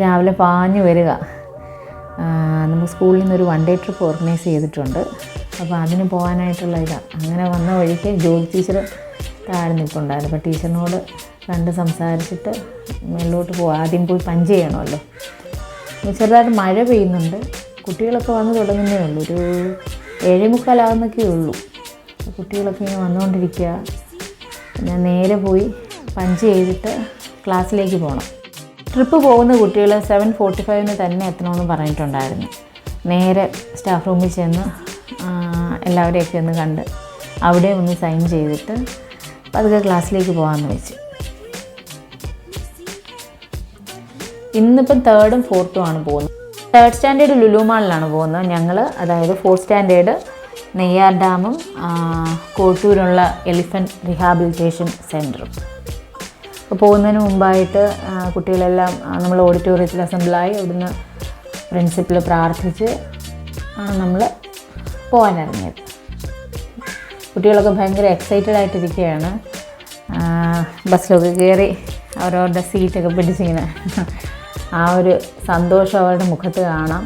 രാവിലെ പാഞ്ഞു വരിക. നമുക്ക് സ്കൂളിൽ നിന്നൊരു 1 ഡേ ട്രിപ്പ് ഓർഗനൈസ് ചെയ്തിട്ടുണ്ട്. അപ്പോൾ അതിന് പോകാനായിട്ടുള്ള ഇതാണ്. അങ്ങനെ വന്ന വഴിക്ക് ജോലി ടീച്ചർ താഴെ നിൽപ്പുണ്ടായിരുന്നു. അപ്പോൾ ടീച്ചറിനോട് കണ്ട് സംസാരിച്ചിട്ട് മേലോട്ട് ആദ്യം പോയി പഞ്ച് ചെയ്യണമല്ലോ. ചെറുതായിട്ട് മഴ പെയ്യുന്നുണ്ട്. കുട്ടികളൊക്കെ വന്ന് തുടങ്ങുന്നേ ഉള്ളൂ. ഒരു 7:45 ഉള്ളൂ. കുട്ടികളൊക്കെ ഇങ്ങനെ വന്നുകൊണ്ടിരിക്കുക. ഞാൻ നേരെ പോയി പഞ്ച് ചെയ്തിട്ട് ക്ലാസ്സിലേക്ക് പോകണം. ട്രിപ്പ് പോകുന്ന കുട്ടികൾ 7:45 തന്നെ എത്തണമെന്ന് പറഞ്ഞിട്ടുണ്ടായിരുന്നു. നേരെ സ്റ്റാഫ് റൂമിൽ ചെന്ന് എല്ലാവരെയൊക്കെ ഒന്ന് കണ്ട് അവിടെ ഒന്ന് സൈൻ ചെയ്തിട്ട് പതുക്കെ ക്ലാസ്സിലേക്ക് പോകാമെന്ന് വെച്ച്. ഇന്നിപ്പം 3rd ഉം 4th ആണ് പോകുന്നത്. 3rd സ്റ്റാൻഡേർഡ് ലുലു മാളിലാണ് പോകുന്നത് ഞങ്ങൾ. അതായത് 4th സ്റ്റാൻഡേർഡ് നെയ്യാർ ഡാമും കോട്ടൂരുള്ള എലിഫൻറ്റ് റീഹാബിലിറ്റേഷൻ സെൻറ്ററും. അപ്പോൾ പോകുന്നതിന് മുമ്പായിട്ട് കുട്ടികളെല്ലാം നമ്മൾ ഓഡിറ്റോറിയത്തിൽ അസംബ്ലായി അവിടുന്ന് പ്രിൻസിപ്പൽ പ്രാർത്ഥിച്ച് നമ്മൾ പോകാനിറങ്ങിയത്. കുട്ടികളൊക്കെ ഭയങ്കര എക്സൈറ്റഡ് ആയിട്ടിരിക്കുകയാണ്. ബസ്സിലൊക്കെ കയറി അവരവരുടെ സീറ്റൊക്കെ പിടിച്ചിങ്ങനെ ആ ഒരു സന്തോഷം അവരുടെ മുഖത്ത് കാണാം.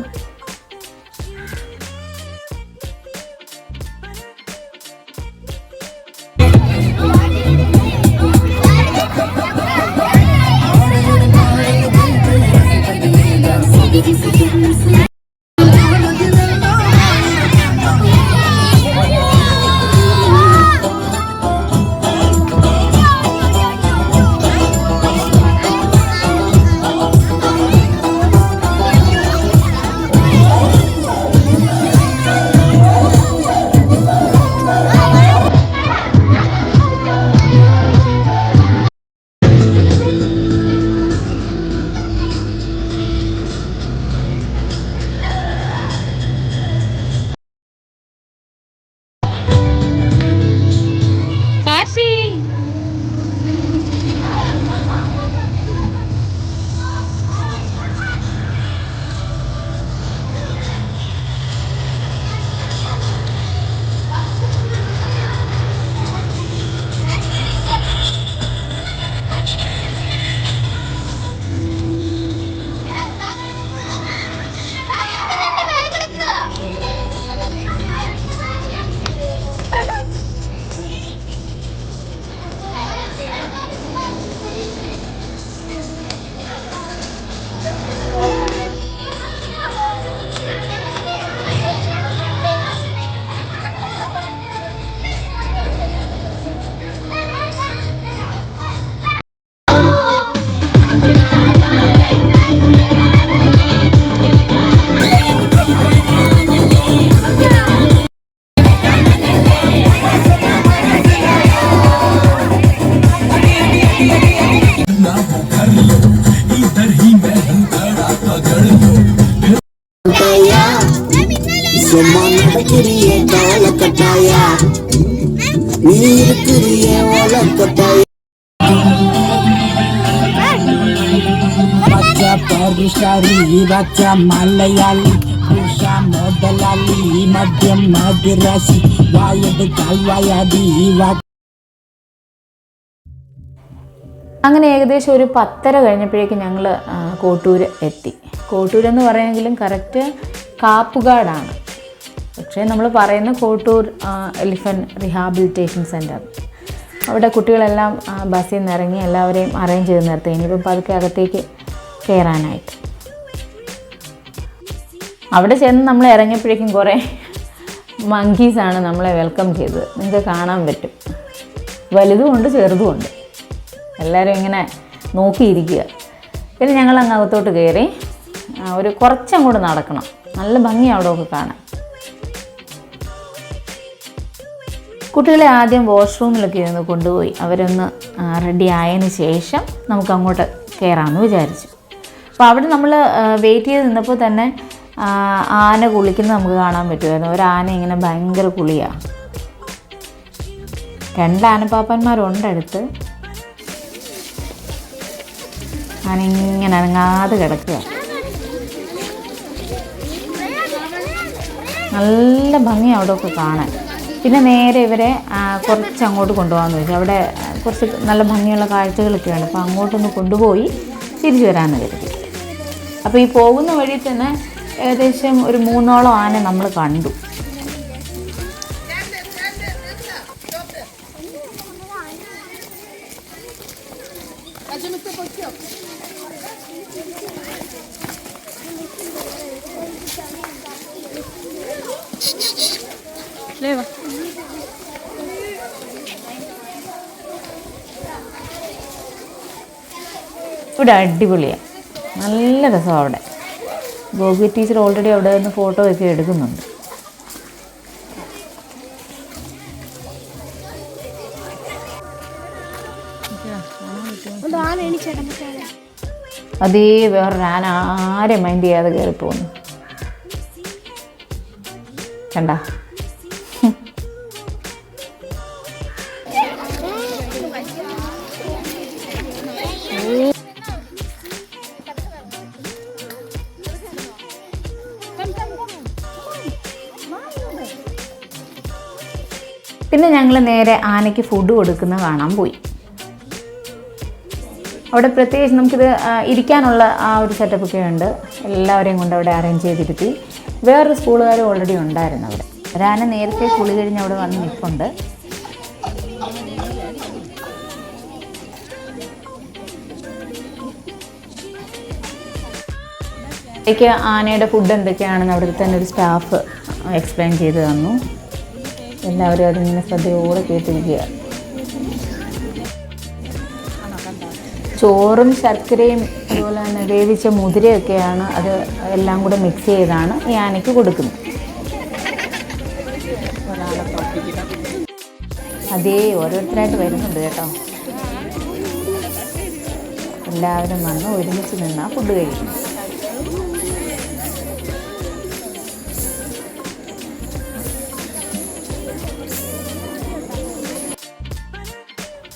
മലയാളി മുതലാളി മദ്യം മദ്രാശി വായത് കാൽവായാതി. അങ്ങനെ ഏകദേശം ഒരു 10:30 കഴിഞ്ഞപ്പോഴേക്കും ഞങ്ങൾ കോട്ടൂർ എത്തി. കോട്ടൂരെന്ന് പറയുമെങ്കിലും കറക്റ്റ് കാപ്പുകാടാണ്. പക്ഷേ നമ്മൾ പറയുന്ന കോട്ടൂർ എലിഫൻറ്റ് റീഹാബിലിറ്റേഷൻ സെൻറ്റർ. അവിടെ കുട്ടികളെല്ലാം ബസ്സിൽ നിന്ന് ഇറങ്ങി എല്ലാവരെയും അറേഞ്ച് ചെയ്ത് നിർത്തി. ഇനിയിപ്പം പതുക്കെ അകത്തേക്ക് കയറാനായിട്ട് അവിടെ ചെന്ന് നമ്മൾ ഇറങ്ങിയപ്പോഴേക്കും കുറേ മങ്കീസാണ് നമ്മളെ വെൽക്കം ചെയ്തത്. നിങ്ങൾക്ക് കാണാൻ പറ്റും. വലുതുമുണ്ട് ചെറുതുമുണ്ട്. എല്ലാവരും ഇങ്ങനെ നോക്കിയിരിക്കുക. പിന്നെ ഞങ്ങൾ അങ്ങ് അകത്തോട്ട് കയറി. ഒരു കുറച്ചങ്ങോട്ട് നടക്കണം. നല്ല ഭംഗി അവിടെ ഒക്കെ കാണാൻ. കുട്ടികളെ ആദ്യം വാഷ്റൂമിലൊക്കെ ഇരുന്ന് കൊണ്ടുപോയി അവരൊന്ന് റെഡി ആയതിന് ശേഷം നമുക്ക് അങ്ങോട്ട് കയറാമെന്ന് വിചാരിച്ചു. അപ്പോൾ അവിടെ നമ്മൾ വെയിറ്റ് ചെയ്ത് നിന്നപ്പോൾ തന്നെ ആന കുളിക്കുന്നത് നമുക്ക് കാണാൻ പറ്റുമായിരുന്നു. ഒരാന ഇങ്ങനെ ഭയങ്കര കുളിയാണ്. 2 ആനപ്പാപ്പന്മാരുണ്ട് അടുത്ത്. ആനിങ്ങനെ അനങ്ങാതെ കിടക്കുക. നല്ല ഭംഗി അവിടെ ഒക്കെ കാണാൻ. പിന്നെ നേരെ ഇവരെ കുറച്ച് അങ്ങോട്ട് കൊണ്ടുപോകാമെന്ന് വെച്ചു. അവിടെ കുറച്ച് നല്ല ഭംഗിയുള്ള കാഴ്ചകളൊക്കെയാണ്. അപ്പോൾ അങ്ങോട്ടൊന്ന് കൊണ്ടുപോയി തിരിച്ചു വരാമെന്ന് കരുതി. അപ്പോൾ ഈ പോകുന്ന വഴി തന്നെ ഏകദേശം ഒരു 3ഓളം ആന നമ്മൾ കണ്ടു. ഇവിടെ അടിപൊളിയാണ്, നല്ല രസമാണ് അവിടെ. ഗോപി ടീച്ചർ ഓൾറെഡി അവിടെ നിന്ന് ഫോട്ടോ ഒക്കെ എടുക്കുന്നുണ്ട്. അതേ വേറൊരു ആന ആരെ മൈൻഡ് ചെയ്യാതെ കയറി പോകുന്നു. കണ്ട പിന്നെ ഞങ്ങൾ നേരെ ആനയ്ക്ക് ഫുഡ് കൊടുക്കുന്ന കാണാൻ പോയി. അവിടെ പ്രത്യേകിച്ച് നമുക്കിത് ഇരിക്കാനുള്ള ആ ഒരു സെറ്റപ്പൊക്കെ ഉണ്ട്. എല്ലാവരെയും കൊണ്ട് അവിടെ അറേഞ്ച് ചെയ്തിരുത്തി. വേറൊരു സ്കൂളുകാരും ഓൾറെഡി ഉണ്ടായിരുന്നു അവിടെ. ഒരാന നേരത്തെ കുളി കഴിഞ്ഞ് അവിടെ വന്ന് നിൽപ്പുണ്ട്. എനിക്ക് ആനയുടെ ഫുഡ് എന്തൊക്കെയാണെന്ന് അവിടെ തന്നെ ഒരു സ്റ്റാഫ് എക്സ്പ്ലെയിൻ ചെയ്ത് തന്നു. എല്ലാവരും അതിങ്ങനെ ശ്രദ്ധയോടെ കേട്ടിരിക്കുക. ചോറും ശർക്കരയും അതുപോലെ തന്നെ വേവിച്ച മുതിരയൊക്കെയാണ്, അത് എല്ലാം കൂടെ മിക്സ് ചെയ്താണ് ഈ ആനയ്ക്ക് കൊടുക്കുന്നത്. അതേ ഓരോരുത്തരായിട്ട് വരുന്നുണ്ട് കേട്ടോ. എല്ലാവരും വന്ന് ഒരുമിച്ച് നിന്നാണ് ഫുഡ് കഴിക്കുന്നത്.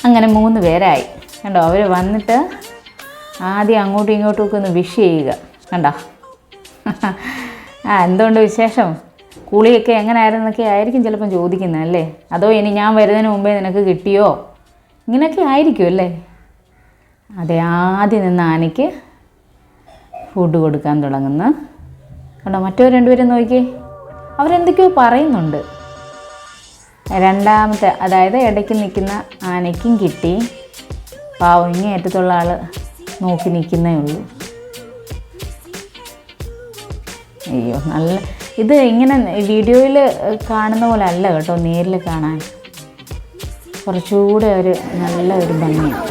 അങ്ങനെ 3 പേരായി കണ്ടോ. അവർ വന്നിട്ട് ആദ്യം അങ്ങോട്ടും ഇങ്ങോട്ടും ഒക്കെ ഒന്ന് വിഷ് ചെയ്യുക കണ്ടോ. എന്തുകൊണ്ട് വിശേഷം, കുളിയൊക്കെ എങ്ങനെയായിരുന്നൊക്കെ ആയിരിക്കും ചിലപ്പം ചോദിക്കുന്നത് അല്ലേ. അതോ ഇനി ഞാൻ വരുന്നതിന് മുമ്പേ നിനക്ക് കിട്ടിയോ, ഇങ്ങനെയൊക്കെ ആയിരിക്കും അല്ലേ. അതെ, ആദ്യം നിന്ന് ആനയ്ക്ക് ഫുഡ് കൊടുക്കാൻ തുടങ്ങുന്നു കണ്ടോ. മറ്റോ 2 പേരും നോക്കിയേ, അവരെന്തൊക്കെയോ പറയുന്നുണ്ട്. രണ്ടാമത്തെ അതായത് ഇടയ്ക്ക് നിൽക്കുന്ന ആനയ്ക്കും കിട്ടി. പാവം ഇങ്ങനെ ഏറ്റത്തുള്ള ആൾ നോക്കി നിൽക്കുന്നേ ഉള്ളൂ. അയ്യോ, നല്ല ഇത് ഇങ്ങനെ വീഡിയോയിൽ കാണുന്ന പോലെ അല്ല കേട്ടോ, നേരിൽ കാണാൻ കുറച്ചുകൂടെ ഒരു നല്ല ഒരു ഭംഗിയാണ്.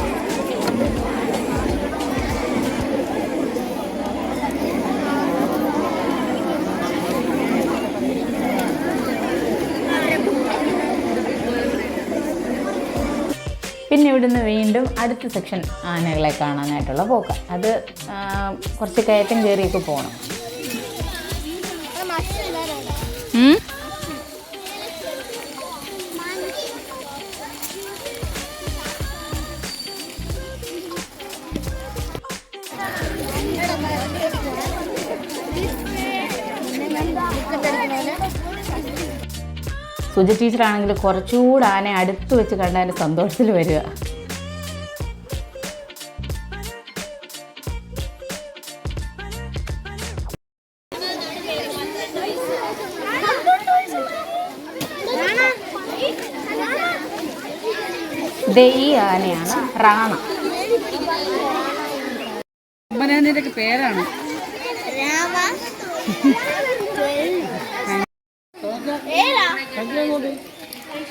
പിന്നെ ഇവിടുന്ന് വീണ്ടും അടുത്ത സെക്ഷൻ ആനകളെ കാണാനായിട്ടുള്ള പോക്കാം. അത് കുറച്ച് കയറ്റം കയറിയൊക്കെ പോകണം. സുജ ടീച്ചറാണെങ്കിൽ കുറച്ചുകൂടെ ആനയെ അടുത്ത് വെച്ച് കണ്ടാൽ സന്തോഷത്തിൽ വരിക. ഈ ആനയാണ് റാണ. പേരാണ്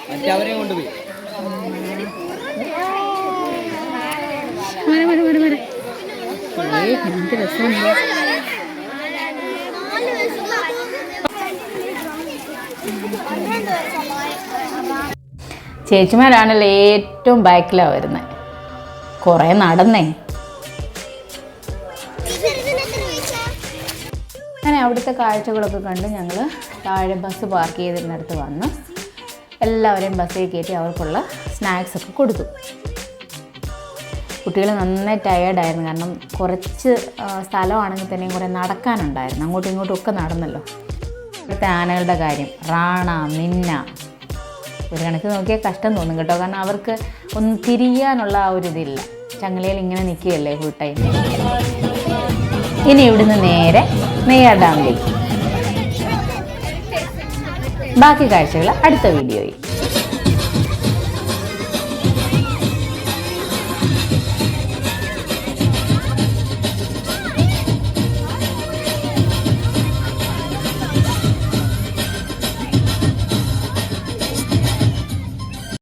മറ്റവരെ കൊണ്ടുപോയി എന്ത് രസമുണ്ട്. ചേച്ചിമാരാണല്ലോ ഏറ്റവും ബാക്കിലാണ് വരുന്നത്. കുറേ നടന്നേ. അങ്ങനെ അവിടുത്തെ കാഴ്ചകളൊക്കെ കണ്ട് ഞങ്ങൾ താഴെ ബസ് പാർക്ക് ചെയ്തിരുന്നിടത്ത് വന്ന് എല്ലാവരെയും ബസ്സിൽ കയറ്റി അവർക്കുള്ള സ്നാക്സൊക്കെ കൊടുത്തു. കുട്ടികൾ നന്നായി ടയേർഡായിരുന്നു. കാരണം കുറച്ച് സ്ഥലമാണെങ്കിൽ തന്നെയും കുറേ നടക്കാനുണ്ടായിരുന്നു. അങ്ങോട്ടും ഇങ്ങോട്ടും ഒക്കെ നടന്നല്ലോ. ഇവിടുത്തെ ആനകളുടെ കാര്യം, റാണ, മിന്ന, ഒരു കണക്ക് നോക്കിയാൽ കഷ്ടം തോന്നും കേട്ടോ. കാരണം അവർക്ക് ഒന്ന് തിരിയാനുള്ള ആ ഒരു ഇതില്ല. ചങ്ങലയിൽ ഇങ്ങനെ നിൽക്കുകയല്ലേ ഫുൾ ടൈം. ഇനി ഇവിടുന്ന് നേരെ നെയ്യാർ ഡാമിലേക്ക്. ബാക്കി കാഴ്ചകൾ അടുത്ത വീഡിയോയിൽ.